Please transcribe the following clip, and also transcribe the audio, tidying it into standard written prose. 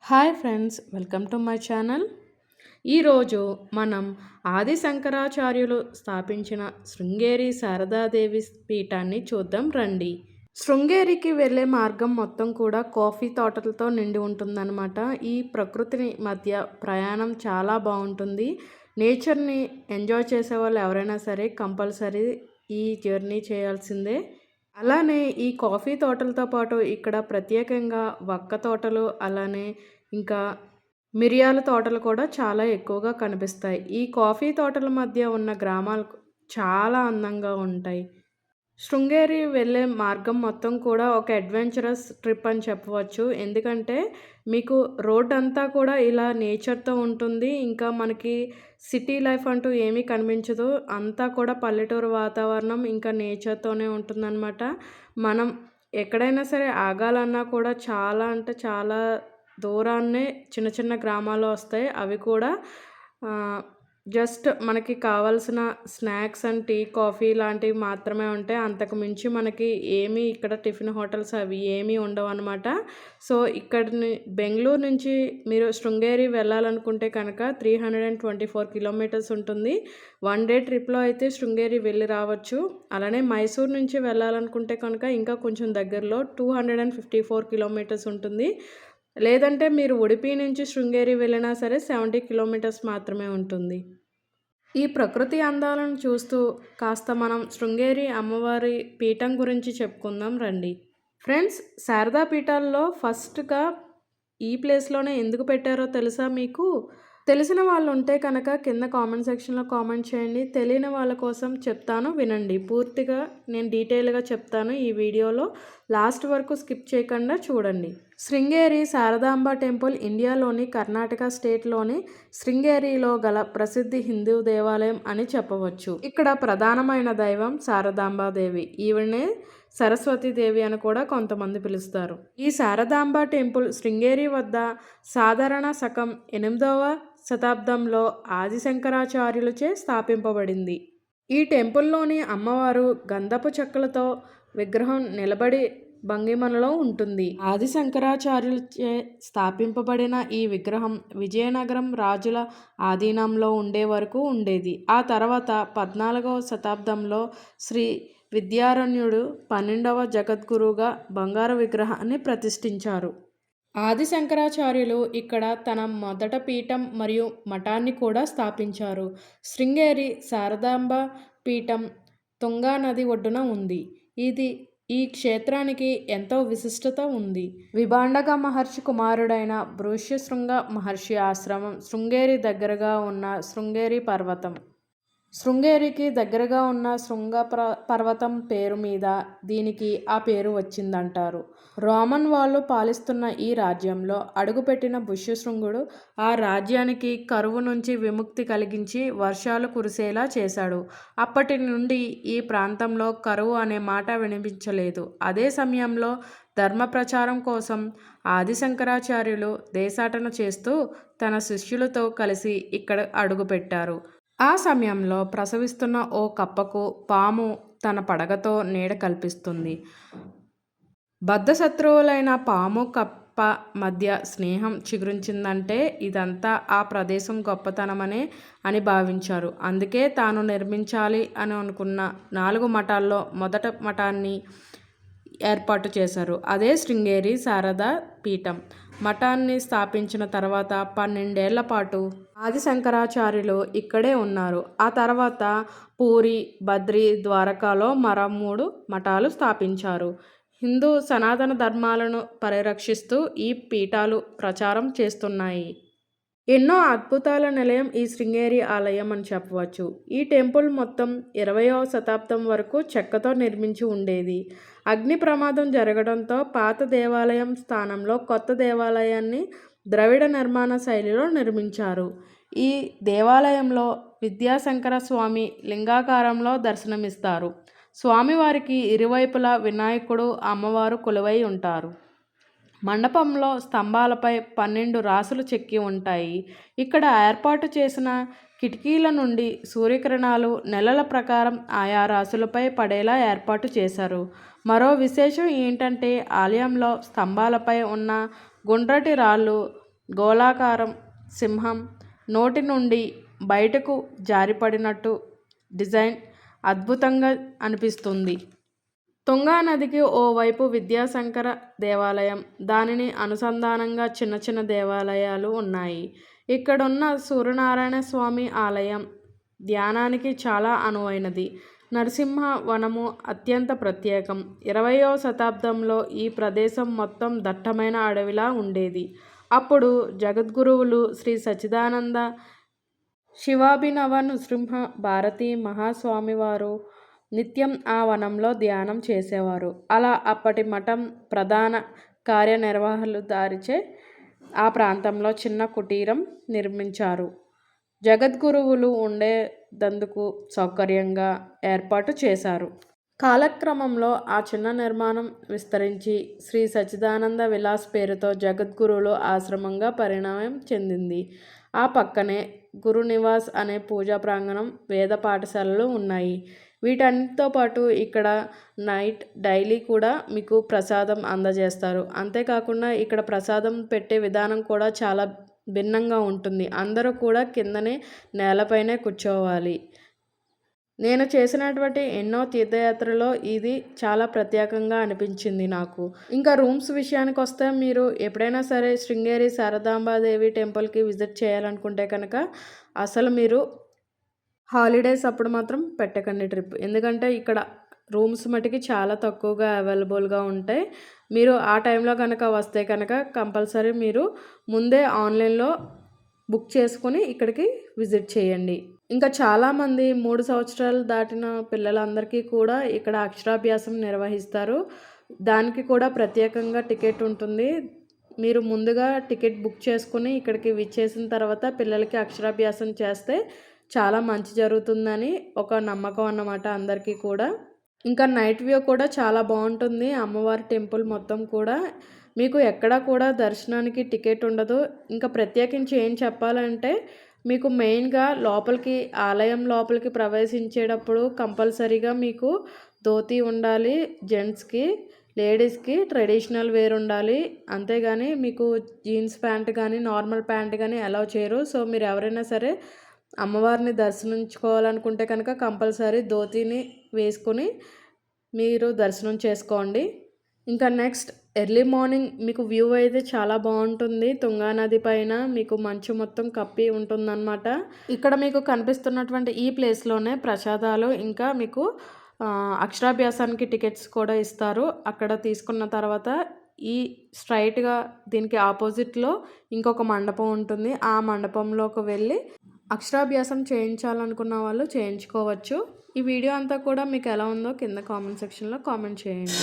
Hi friends, welcome to my channel. ఈరోజు మనం ఆది శంకరాచార్యులు స్థాపించిన శృంగేరి శారదాదేవి పీఠాన్ని చూద్దాం రండి. శృంగేరికి వెళ్ళే మార్గం మొత్తం కూడా కాఫీ తోటలతో నిండి ఉంటుందన్నమాట. ఈ ప్రకృతిని మధ్య ప్రయాణం చాలా బాగుంటుంది. నేచర్ని ఎంజాయ్ చేసే వాళ్ళు ఎవరైనా సరే కంపల్సరీ ఈ జర్నీ చేయాల్సిందే. అలానే ఈ కాఫీ తోటలతో పాటు ఇక్కడ ప్రత్యేకంగా వక్క తోటలు, అలానే ఇంకా మిరియాల తోటలు కూడా చాలా ఎక్కువగా కనిపిస్తాయి. ఈ కాఫీ తోటల మధ్య ఉన్న గ్రామాలు చాలా అందంగా ఉంటాయి. శృంగేరి వెళ్ళే మార్గం మొత్తం కూడా ఒక అడ్వెంచరస్ ట్రిప్ అని చెప్పవచ్చు. ఎందుకంటే మీకు రోడ్ అంతా కూడా ఇలా నేచర్తో ఉంటుంది. ఇంకా మనకి సిటీ లైఫ్ అంటూ ఏమీ కనిపించదు. అంతా కూడా పల్లెటూరు వాతావరణం ఇంకా నేచర్తోనే ఉంటుందన్నమాట. మనం ఎక్కడైనా సరే ఆగాలన్నా కూడా చాలా అంటే చాలా దూరాన్నే చిన్న చిన్న గ్రామాలు వస్తాయి. అవి కూడా జస్ట్ మనకి కావాల్సిన స్నాక్స్ అండ్ టీ, కాఫీ లాంటివి మాత్రమే ఉంటాయి. అంతకు మించి మనకి ఏమీ ఇక్కడ టిఫిన్ హోటల్స్ అవి ఏమీ ఉండవన్నమాట. సో ఇక్కడిని బెంగళూరు నుంచి మీరు శృంగేరి వెళ్ళాలనుకుంటే కనుక 324 కిలోమీటర్స్ ఉంటుంది. 1 డే ట్రిప్లో అయితే శృంగేరి వెళ్ళి రావచ్చు. అలానే మైసూర్ నుంచి వెళ్ళాలనుకుంటే కనుక ఇంకా కొంచెం దగ్గరలో 254 కిలోమీటర్స్ ఉంటుంది. లేదంటే మీరు ఉడిపి నుంచి శృంగేరి వెళ్ళినా సరే 70 కిలోమీటర్స్ మాత్రమే ఉంటుంది. ఈ ప్రకృతి అందాలను చూస్తూ కాస్త మనం శృంగేరి అమ్మవారి పీఠం గురించి చెప్పుకుందాం రండి. ఫ్రెండ్స్, శారదా పీఠాల్లో ఫస్ట్గా ఈ ప్లేస్లోనే ఎందుకు పెట్టారో తెలుసా మీకు? తెలిసిన వాళ్ళు ఉంటే కనుక కింద కామెంట్ సెక్షన్లో కామెంట్ చేయండి. తెలియని వాళ్ళ కోసం చెప్తాను, వినండి. పూర్తిగా నేను డీటెయిల్గా చెప్తాను ఈ వీడియోలో. లాస్ట్ వరకు స్కిప్ చేయకుండా చూడండి. శృంగేరి శారదాంబ టెంపుల్ ఇండియాలోని కర్ణాటక స్టేట్లోని శృంగేరిలో గల ప్రసిద్ధి హిందూ దేవాలయం అని చెప్పవచ్చు. ఇక్కడ ప్రధానమైన దైవం శారదాంబాదేవి. ఈవిడనే సరస్వతీదేవి అని కూడా కొంతమంది పిలుస్తారు. ఈ శారదాంబ టెంపుల్ శృంగేరి వద్ద సాధారణ శకం 8వ శతాబ్దంలో ఆదిశంకరాచార్యులచే స్థాపింపబడింది. ఈ టెంపుల్లోని అమ్మవారు గంధపు చెక్కలతో విగ్రహం నిలబడి భంగిమలో ఉంటుంది. ఆదిశంకరాచార్యులచే స్థాపింపబడిన ఈ విగ్రహం విజయనగరం రాజుల ఆధీనంలో ఉండే వరకు ఉండేది. ఆ తర్వాత 14వ శతాబ్దంలో శ్రీ విద్యారణ్యుడు 12వ జగద్గురుగా బంగారు విగ్రహాన్ని ప్రతిష్ఠించారు. ఆదిశంకరాచార్యులు ఇక్కడ తన మొదట పీఠం మరియు మఠాన్ని కూడా స్థాపించారు. శృంగేరి శారదాంబ పీఠం తుంగా నది ఒడ్డున ఉంది. ఈ క్షేత్రానికి ఎంతో విశిష్టత ఉంది. విభాండక మహర్షి కుమారుడైన భృష్యశృంగ మహర్షి ఆశ్రమం శృంగేరి దగ్గరగా ఉన్న శృంగేరి పర్వతం. శృంగేరికి దగ్గరగా ఉన్న శృంగ పర్వతం పేరు మీద దీనికి ఆ పేరు వచ్చిందంటారు. రోమన్ వాళ్ళు పాలిస్తున్న ఈ రాజ్యంలో అడుగుపెట్టిన భృష్యశృంగుడు ఆ రాజ్యానికి కరువు నుంచి విముక్తి కలిగించి వర్షాలు కురిసేలా చేశాడు. అప్పటి నుండి ఈ ప్రాంతంలో కరువు అనే మాట వినిపించలేదు. అదే సమయంలో ధర్మ ప్రచారం కోసం ఆదిశంకరాచార్యులు దేశాటన చేస్తూ తన శిష్యులతో కలిసి ఇక్కడ అడుగుపెట్టారు. ఆ సమయంలో ప్రసవిస్తున్న ఓ కప్పకు పాము తన పడగతో నీడ కల్పిస్తుంది. బద్ధశత్రువులైన పాము కప్ప మధ్య స్నేహం చిగురించిందంటే ఇదంతా ఆ ప్రదేశం గొప్పతనమనే అని భావించారు. అందుకే తాను నిర్మించాలి అని అనుకున్న 4 మఠాల్లో మొదట మఠాన్ని ఏర్పాటు చేశారు. అదే శృంగేరి శారదా పీఠం. మఠాన్ని స్థాపించిన తర్వాత 12 ఏళ్ల పాటు ఆదిశంకరాచార్యులు ఇక్కడే ఉన్నారు. ఆ తర్వాత పూరి, బద్రి, ద్వారకాలో మరో 3 మఠాలు స్థాపించారు. హిందూ సనాతన ధర్మాలను పరిరక్షిస్తూ ఈ పీఠాలు ప్రచారం చేస్తున్నాయి. ఎన్నో అద్భుతాల నిలయం ఈ శృంగేరి ఆలయం అని చెప్పవచ్చు. ఈ టెంపుల్ మొత్తం 20వ శతాబ్దం వరకు చెక్కతో నిర్మించి ఉండేది. అగ్ని ప్రమాదం జరగడంతో పాత దేవాలయం స్థానంలో కొత్త దేవాలయాన్ని ద్రవిడ నిర్మాణ శైలిలో నిర్మించారు. ఈ దేవాలయంలో విద్యాశంకర స్వామి లింగాకారంలో దర్శనమిస్తారు. స్వామివారికి ఇరువైపులా వినాయకుడు, అమ్మవారు కొలువై ఉంటారు. మండపంలో స్తంభాలపై 12 రాసులు చెక్కి ఉంటాయి. ఇక్కడ ఏర్పాటు చేసిన కిటికీల నుండి సూర్యకిరణాలు నెలల ప్రకారం ఆయా రాసులపై పడేలా ఏర్పాటు చేశారు. మరో విశేషం ఏంటంటే ఆలయంలో స్తంభాలపై ఉన్న గుండ్రటి రాళ్ళు గోళాకారం సింహం నోటి నుండి బయటకు జారిపడినట్టు డిజైన్ అద్భుతంగా అనిపిస్తుంది. తుంగా నదికి ఓవైపు విద్యాశంకర దేవాలయం, దానిని అనుసంధానంగా చిన్న చిన్న దేవాలయాలు ఉన్నాయి. ఇక్కడున్న సూర్యనారాయణ స్వామి ఆలయం ధ్యానానికి చాలా అనువైనది. నరసింహ వనము అత్యంత ప్రత్యేకం. 20వ శతాబ్దంలో ఈ ప్రదేశం మొత్తం దట్టమైన అడవిలా ఉండేది. అప్పుడు జగద్గురువులు శ్రీ సచ్చిదానంద శివాభినవ నృసింహ భారతి మహాస్వామివారు నిత్యం ఆ వనంలో ధ్యానం చేసేవారు. అలా అప్పటి మఠం ప్రధాన కార్యనిర్వహణాధికారిచే ఆ ప్రాంతంలో చిన్న కుటీరం నిర్మించారు. జగద్గురువులు ఉండేందుకు సౌకర్యంగా ఏర్పాటు చేశారు. కాలక్రమంలో ఆ చిన్న నిర్మాణం విస్తరించి శ్రీ సచ్చిదానంద విలాస్ పేరుతో జగద్గురువుల ఆశ్రమంగా పరిణామం చెందింది. ఆ పక్కనే గురునివాస్ అనే పూజా ప్రాంగణం, వేద పాఠశాలలు ఉన్నాయి. వీటన్నిటితో పాటు ఇక్కడ నైట్ డైలీ కూడా మీకు ప్రసాదం అందజేస్తారు. అంతేకాకుండా ఇక్కడ ప్రసాదం పెట్టే విధానం కూడా చాలా భిన్నంగా ఉంటుంది. అందరూ కూడా కిందనే నేలపైనే కూర్చోవాలి. నేను చేసినటువంటి ఎన్నో తీర్థయాత్రలో ఇది చాలా ప్రత్యేకంగా అనిపించింది నాకు. ఇంకా రూమ్స్ విషయానికి వస్తే, మీరు ఎప్పుడైనా సరే శృంగేరి శారదాంబాదేవి టెంపుల్కి విజిట్ చేయాలనుకుంటే కనుక అసలు మీరు హాలిడేస్ అప్పుడు మాత్రం పెట్టకండి ట్రిప్. ఎందుకంటే ఇక్కడ రూమ్స్ మటుకి చాలా తక్కువగా అవైలబుల్గా ఉంటాయి. మీరు ఆ టైంలో కనుక వస్తే కనుక కంపల్సరీ మీరు ముందే ఆన్లైన్లో బుక్ చేసుకొని ఇక్కడికి విజిట్ చేయండి. ఇంకా చాలామంది 3 సంవత్సరాలు దాటిన పిల్లలందరికీ కూడా ఇక్కడ అక్షరాభ్యాసం నిర్వహిస్తారు. దానికి కూడా ప్రత్యేకంగా టికెట్ ఉంటుంది. మీరు ముందుగా టికెట్ బుక్ చేసుకుని ఇక్కడికి విచ్చేసిన తర్వాత పిల్లలకి అక్షరాభ్యాసం చేస్తే చాలా మంచి జరుగుతుందని ఒక నమ్మకం అన్నమాట అందరికీ కూడా. ఇంకా నైట్ వ్యూ కూడా చాలా బాగుంటుంది. అమ్మవారి టెంపుల్ మొత్తం కూడా మీకు ఎక్కడా కూడా దర్శనానికి టికెట్ ఉండదు. ఇంకా ప్రత్యేకించి ఏం చెప్పాలంటే, మీకు మెయిన్గా లోపలికి ఆలయం లోపలికి ప్రవేశించేటప్పుడు కంపల్సరీగా మీకు ధోతి ఉండాలి. జెంట్స్కి, లేడీస్కి ట్రెడిషనల్ వేర్ ఉండాలి. అంతేగాని మీకు జీన్స్ ప్యాంట్ కానీ నార్మల్ ప్యాంట్ కానీ అలౌ చేయరు. సో మీరు ఎవరైనా సరే అమ్మవారిని దర్శించుకోవాలనుకుంటే కనుక కంపల్సరీ ధోతిని వేసుకొని మీరు దర్శనం చేసుకోండి. ఇంకా నెక్స్ట్ ఎర్లీ మార్నింగ్ మీకు వ్యూ అయితే చాలా బాగుంటుంది. తుంగా నది పైన మీకు మంచు మొత్తం కప్పి ఉంటుందన్నమాట. ఇక్కడ మీకు కనిపిస్తున్నటువంటి ఈ ప్లేస్లోనే ప్రసాదాలు, ఇంకా మీకు అక్షరాభ్యాసానికి టికెట్స్ కూడా ఇస్తారు. అక్కడ తీసుకున్న తర్వాత ఈ స్ట్రైట్గా దీనికి ఆపోజిట్లో ఇంకొక మండపం ఉంటుంది. ఆ మండపంలోకి వెళ్ళి అక్షరాభ్యాసం చేయించాలనుకున్న వాళ్ళు చేయించుకోవచ్చు. ఈ వీడియో అంతా కూడా మీకు ఎలా ఉందో కింద కామెంట్ సెక్షన్లో కామెంట్ చేయండి.